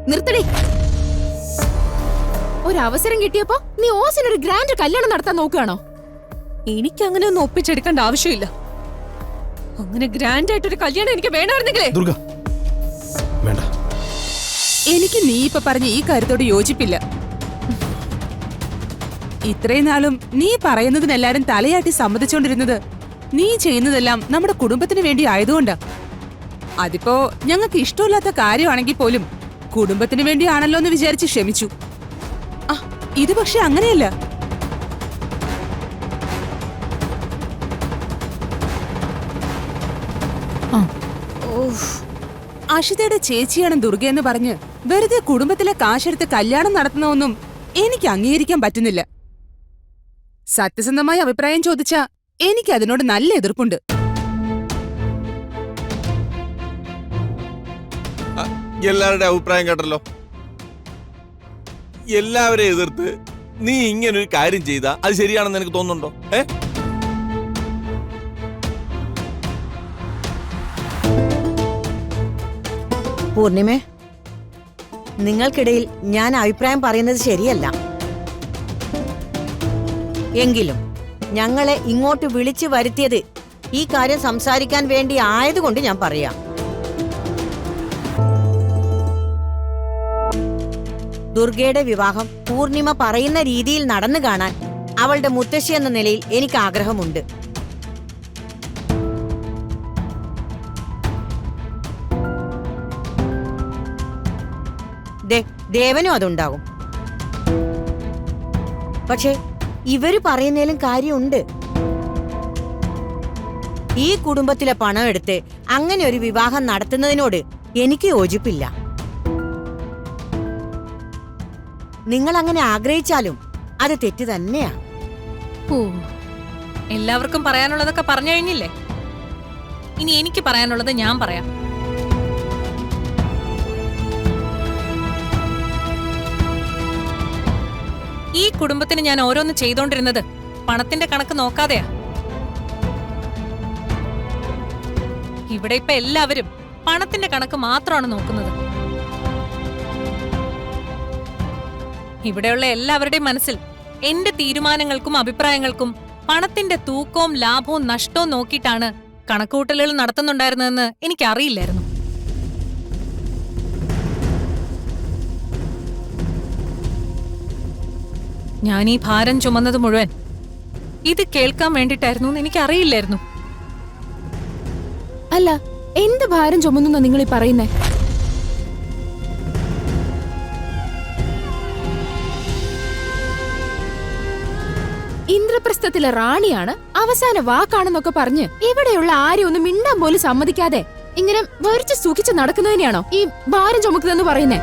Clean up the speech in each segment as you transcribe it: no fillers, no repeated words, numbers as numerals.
നിർത്തടി. ഒരവസരം കിട്ടിയപ്പോ നീ ഓസിനൊരു ഗ്രാൻഡ് കല്യാണം നടത്താൻ നോക്കുകയാണോ? എനിക്ക് അങ്ങനെ ഒന്നും ഒപ്പിച്ചെടുക്കേണ്ട ആവശ്യമില്ല. അങ്ങനെ ഗ്രാൻഡ് ആയിട്ടൊരു കല്യാണം എനിക്ക് വേണമായിരുന്നെങ്കിലേ. ദുർഗ വേണ്ട. എനിക്ക് നീ ഇപ്പൊ പറഞ്ഞ ഈ കാര്യത്തോട് യോജിപ്പില്ല. ഇത്രയും നാളും നീ പറയുന്നതിനെല്ലാരും തലയാട്ടി സമ്മതിച്ചോണ്ടിരുന്നത് നീ ചെയ്യുന്നതെല്ലാം നമ്മുടെ കുടുംബത്തിന് വേണ്ടി ആയതുകൊണ്ടാ. അതിപ്പോ ഞങ്ങൾക്ക് ഇഷ്ടമില്ലാത്ത കാര്യമാണെങ്കിൽ പോലും കുടുംബത്തിന് വേണ്ടിയാണല്ലോ എന്ന് വിചാരിച്ച് ക്ഷമിച്ചു. ഇത് പക്ഷെ അങ്ങനെയല്ല. അഷിതയുടെ ചേച്ചിയാണ് ദുർഗയെന്ന് പറഞ്ഞ് വെറുതെ കുടുംബത്തിലെ കാശെടുത്ത് കല്യാണം നടത്തുന്നതൊന്നും എനിക്ക് അംഗീകരിക്കാൻ പറ്റുന്നില്ല. സത്യസന്ധമായ അഭിപ്രായം ചോദിച്ചാ എനിക്ക് അതിനോട് നല്ല എതിർപ്പുണ്ട്. എല്ലാവരുടെ അഭിപ്രായം കേട്ടല്ലോ. എല്ലാവരെയും എതിർത്ത് നീ ഇങ്ങനൊരു കാര്യം ചെയ്താ അത് ശരിയാണെന്ന് എനിക്ക് തോന്നുന്നുണ്ടോ? പൂർണിമേ, നിങ്ങൾക്കിടയിൽ ഞാൻ അഭിപ്രായം പറയുന്നത് ശരിയല്ല. എങ്കിലും ഞങ്ങളെ ഇങ്ങോട്ട് വിളിച്ചു വരുത്തിയത് ഈ കാര്യം സംസാരിക്കാൻ വേണ്ടി ആയതുകൊണ്ട് ഞാൻ പറയാം. ദുർഗയുടെ വിവാഹം പൂർണിമ പറയുന്ന രീതിയിൽ നടന്നു കാണാൻ അവളുടെ മുത്തശ്ശി എന്ന നിലയിൽ എനിക്ക് ആഗ്രഹമുണ്ട്. ദേവനും അതുണ്ടാകും. പക്ഷെ ഇവര് പറയുന്നതിലും കാര്യമുണ്ട്. ഈ കുടുംബത്തിലെ പണം എടുത്ത് അങ്ങനെ ഒരു വിവാഹം നടത്തുന്നതിനോട് എനിക്ക് യോജിപ്പില്ല. നിങ്ങൾ അങ്ങനെ ആഗ്രഹിച്ചാലും അത് തെറ്റ് തന്നെയാ. എല്ലാവർക്കും പറയാനുള്ളതൊക്കെ പറഞ്ഞു കഴിഞ്ഞില്ലേ? ഇനി എനിക്ക് പറയാനുള്ളത് ഞാൻ പറയാം. ഈ കുടുംബത്തിന് ഞാൻ ഓരോന്ന് ചെയ്തോണ്ടിരുന്നത് പണത്തിന്റെ കണക്ക് നോക്കാതെയാ. ഇവിടെ ഇപ്പൊ എല്ലാവരും പണത്തിന്റെ കണക്ക് മാത്രമാണ് നോക്കുന്നത്. ഇവിടെയുള്ള എല്ലാവരുടെയും മനസ്സിൽ എന്റെ തീരുമാനങ്ങൾക്കും അഭിപ്രായങ്ങൾക്കും പണത്തിന്റെ തൂക്കവും ലാഭവും നഷ്ടവും നോക്കിയിട്ടാണ് കണക്കുകൂട്ടലുകൾ നടത്തുന്നുണ്ടായിരുന്നതെന്ന് എനിക്കറിയില്ലായിരുന്നു. ഞാൻ ഈ ഭാരം ചുമന്നത് മുഴുവൻ ഇത് കേൾക്കാൻ വേണ്ടിട്ടായിരുന്നു എന്ന് എനിക്കറിയില്ലായിരുന്നു. അല്ല, എന്ത് ഭാരം ചുമന്നു നിങ്ങൾ ഈ പറയുന്നേ? ഇന്ദ്രപ്രസ്ഥത്തിലെ റാണിയാണ്, അവസാന വാക്കാണെന്നൊക്കെ പറഞ്ഞ് ഇവിടെയുള്ള ആരും ഒന്നും മിണ്ടാൻ പോലും സമ്മതിക്കാതെ ഇങ്ങനെ വരിച്ച് സുഖിച്ച് നടക്കുന്നതിനെയാണോ ഈ ഭാരം ചുമക്കുന്നതെന്ന് പറയുന്നേ?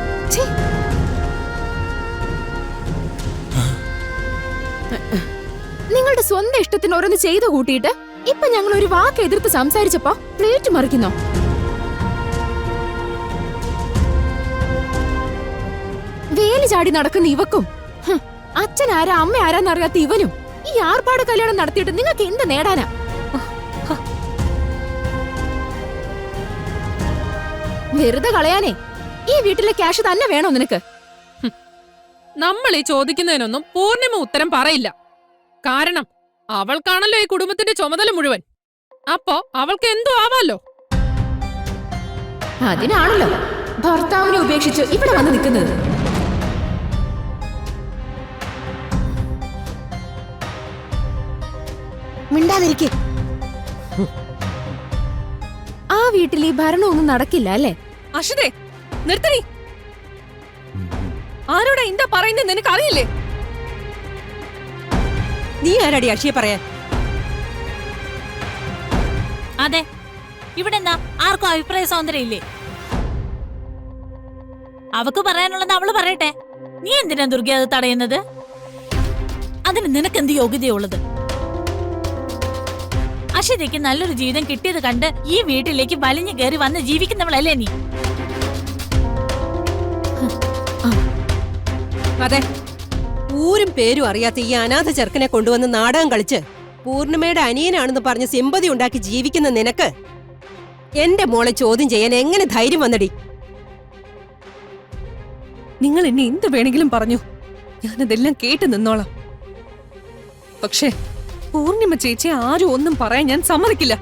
നിങ്ങളുടെ സ്വന്തം ഇഷ്ടത്തിന് ഓരോന്ന് ചെയ്തു കൂട്ടിയിട്ട് ഇപ്പൊ ഞങ്ങൾ ഒരു വാക്ക് എതിർത്ത് സംസാരിച്ചപ്പോ പ്ലേറ്റ് മറിക്കുന്നോ? വേലി ചാടി നടക്കുന്ന ഇവക്കും അച്ഛൻ ആരാ അമ്മ ആരാന്നറിയാത്ത ഇവനും ഈ ആർപ്പാട് കല്യാണം നടത്തിയിട്ട് നിങ്ങൾക്ക് എന്ത് നേടാനാ? വെറുതെ കളയാനേ ഈ വീട്ടിലെ ക്യാഷ് തന്നെ വേണോ നിനക്ക്? നമ്മൾ ഈ ചോദിക്കുന്നതിനൊന്നും പൂർണിമ ഉത്തരം പറയില്ല. കാരണം അവൾക്കാണല്ലോ ഈ കുടുംബത്തിന്റെ ചുമതല മുഴുവൻ. അപ്പോ അവൾക്ക് എന്തോ ആവാലോ. അതിനാണല്ലോ ഭർത്താവിനെ ഉപേക്ഷിച്ച് ഇവിടെ വന്ന് നിൽക്കുന്നത്. മിണ്ടാതിരിക്കെ. ആ വീട്ടിൽ ഈ ഭരണമൊന്നും നടക്കില്ല അല്ലേ? അഷിതേ, നിർത്തടി. ആരോടാ എന്താ പറയുന്നത് നിനക്ക് അറിയില്ലേ? നീ ആരാടി അക്ഷിയെ പറയാൻ? അതെ, ഇവിടെ എന്താ ആർക്കും അഭിപ്രായ സ്വാതന്ത്ര്യം ഇല്ലേ? അവക്ക് പറയാനുള്ളത് അവള് പറയട്ടെ. നീ എന്തിനാ ദുർഗ അത് തടയുന്നത്? അതിന് നിനക്കെന്ത് യോഗ്യതയുള്ളത്? അഷിതയ്ക്ക് നല്ലൊരു ജീവിതം കിട്ടിയത് കണ്ട് ഈ വീട്ടിലേക്ക് വലിഞ്ഞു കയറി വന്ന് ജീവിക്കുന്നവളല്ലേ നീ? അതെ, ഊരും പേരും അറിയാത്ത ഈ അനാഥ ചെറുക്കനെ കൊണ്ടുവന്ന് നാടകം കളിച്ച് പൂർണിമയുടെ അനിയനാണെന്ന് പറഞ്ഞ് സിമ്പതി ഉണ്ടാക്കി ജീവിക്കുന്ന നിനക്ക് എന്റെ മോളെ ചോദ്യം ചെയ്യാൻ എങ്ങനെ ധൈര്യം വന്നടി? നിങ്ങൾ എന്നെ എന്ത് വേണമെങ്കിലും പറഞ്ഞു, ഞാനതെല്ലാം കേട്ട് നിന്നോളാം. പക്ഷേ പൂർണിമ ചേച്ചി ആരും ഒന്നും പറയാൻ ഞാൻ സമ്മതിക്കില്ല.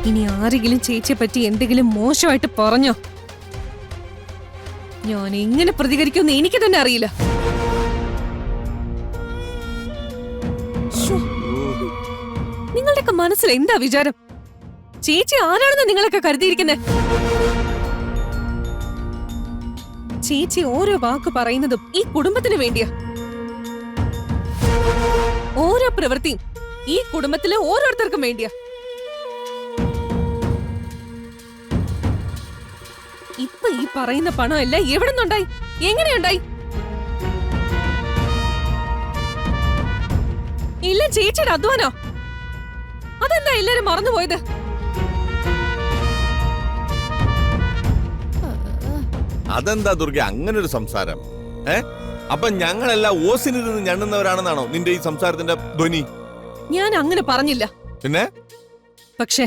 ഇനി ആരെങ്കിലും ചേച്ചിയെ പറ്റി എന്തെങ്കിലും മോശമായിട്ട് പറഞ്ഞോ, ഞാൻ എങ്ങനെ പ്രതികരിക്കുമെന്ന് എനിക്ക് തന്നെ അറിയില്ല. ശ്ശോ, നിങ്ങളുടെയൊക്കെ മനസ്സിൽ എന്താ വിചാരം? ചേച്ചി ആരാണെന്ന് നിങ്ങളൊക്കെ കരുതിയിരിക്കുന്നത്? ചേച്ചി ഓരോ വാക്ക് പറയുന്നതും ഈ കുടുംബത്തിന് വേണ്ടിയാ. ഓരോ പ്രവൃത്തിയും ഈ കുടുംബത്തിലെ ഓരോരുത്തർക്കും വേണ്ടിയാ. ഇപ്പൊ ഈ പറയുന്ന പണം എല്ലാം എവിടെ നിന്നുണ്ടായി, എങ്ങനെയുണ്ടായി? ഇല്ല ചേച്ചിയുടെ അധ്വാനോ? അതെന്താ എല്ലാരും മറന്നുപോയത്? അതെന്താ ദുർഗ അങ്ങനെ ഒരു സംസാരം? അപ്പൊ ഞങ്ങളെല്ലാം ഓസിനിരുന്ന് ഞണ്ണുന്നവരാണെന്നാണോ നിന്റെ ഈ സംസാരത്തിന്റെ ധ്വനി? ഞാൻ അങ്ങനെ പറഞ്ഞില്ല. പിന്നെ പക്ഷേ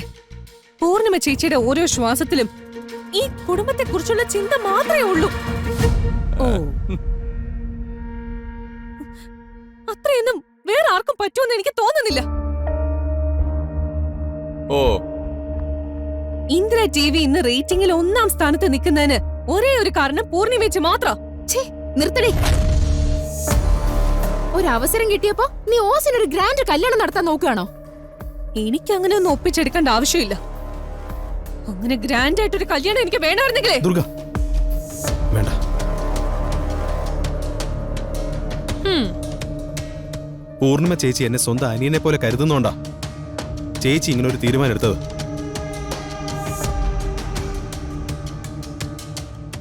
പൂർണിമ ചേച്ചിയുടെ ഓരോ ശ്വാസത്തിലും ഈ കുടുംബത്തെ കുറിച്ചുള്ള ചിന്ത മാത്രമേ ഉള്ളൂ. ഓ, അത്രയൊന്നും വേറെ ആർക്കും പറ്റുമെന്ന് എനിക്ക് തോന്നുന്നില്ല. ഓ, ഇന്ദിര ടിവി ഇന്ന് റേറ്റിംഗിൽ 1-ാം സ്ഥാനത്ത് നിൽക്കുന്നതിന് ഒരേ ഒരു കാരണം പൂർണിമേച്ച് മാത്രം. നിർത്തടി. ഒരു അവസരം കിട്ടിയപ്പോ നീ ഓസിനൊരു ഗ്രാൻഡ് കല്യാണം നടത്താൻ നോക്കുകയാണോ? എനിക്ക് അങ്ങനെ ഒന്നും ഒപ്പിച്ചെടുക്കേണ്ട ആവശ്യമില്ല. അങ്ങനെ ഗ്രാൻഡ് ആയിട്ടൊരു കല്യാണം എനിക്ക് വേണമായിരുന്നെങ്കിലേ. ദുർഗ വേണ്ട. പൂർണിമ ചേച്ചി എന്നെ സ്വന്തം അനിയനെ പോലെ കരുതുന്നോണ്ടാ ചേച്ചി ഇങ്ങനെ ഒരു തീരുമാനം എടുത്തത്.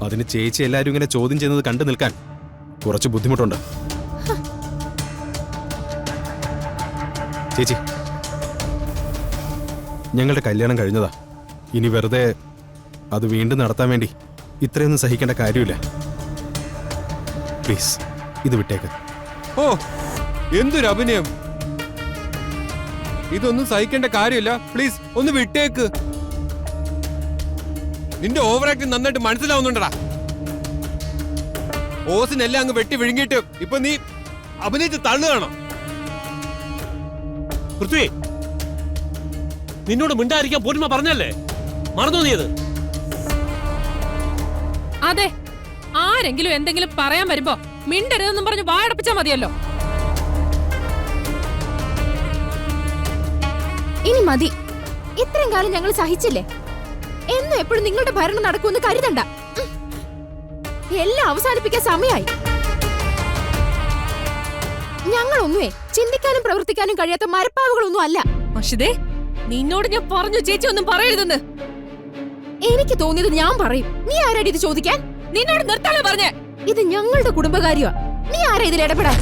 അതിന് ചേച്ചി എല്ലാരും ഇങ്ങനെ ചോദ്യം ചെയ്യുന്നത് കണ്ടു നിൽക്കാൻ കുറച്ച് ബുദ്ധിമുട്ടുണ്ട്. ചേച്ചി, ഞങ്ങളുടെ കല്യാണം കഴിഞ്ഞതാ. ഇനി വെറുതെ അത് വീണ്ടും നടത്താൻ വേണ്ടി ഇത്രയൊന്നും സഹിക്കേണ്ട കാര്യമില്ല. പ്ലീസ് ഇത് വിട്ടേക്ക്. ഓ, എന്തൊരു അഭിനയം! ഇതൊന്നും സഹിക്കേണ്ട കാര്യമില്ല. പ്ലീസ് ഒന്ന് വിട്ടേക്ക്. നിന്റെ ഓവർ ആക്ടിങ് നന്നായിട്ട് മനസ്സിലാവുന്നുണ്ടടാ. ഓസിനെല്ലാം അങ്ങ് വെട്ടി വിഴുങ്ങിയിട്ട് ഇപ്പൊ നീ അഭിനയിച്ച് തള്ളുകയാണോ? പൃഥ്വി, നിന്നോട് മിണ്ടായിരിക്കാൻ പൂർണിമ പറഞ്ഞല്ലേ? മറന്നു നീയത്? അതെ, ആരെങ്കിലും എന്തെങ്കിലും പറയാൻ വരുമ്പോ മിണ്ടരുതെന്നും പറഞ്ഞ് വായടപ്പിച്ചാ മതിയല്ലോ. ഇനി മതി. ഇത്രയും കാലം ഞങ്ങൾ സഹിച്ചില്ലേ? എന്നും എപ്പോഴും നിങ്ങളുടെ ഭരണം നടക്കുമെന്ന് കരുതണ്ട. എല്ലാം അവസാനിപ്പിക്കാൻ സമയമായി. ഞങ്ങളൊന്നുമേ ചിന്തിക്കാനും പ്രവർത്തിക്കാനും കഴിയാത്ത മരപ്പാവുകളൊന്നും അല്ല. അഷിതേ, നിന്നോട് ഞാൻ പറഞ്ഞു ചേച്ചി ഒന്നും പറയരുതെന്ന്. എനിക്ക് തോന്നിയത് ഞാൻ പറയും. നീ ആരാടി ഇത് ചോദിക്കാൻ? നിന്നോട് നിർത്താനേ പറഞ്ഞേ. ഇത് ഞങ്ങളുടെ കുടുംബകാര്യമാ. നീ ആരാ ഇതിൽ ഇടപെടാൻ?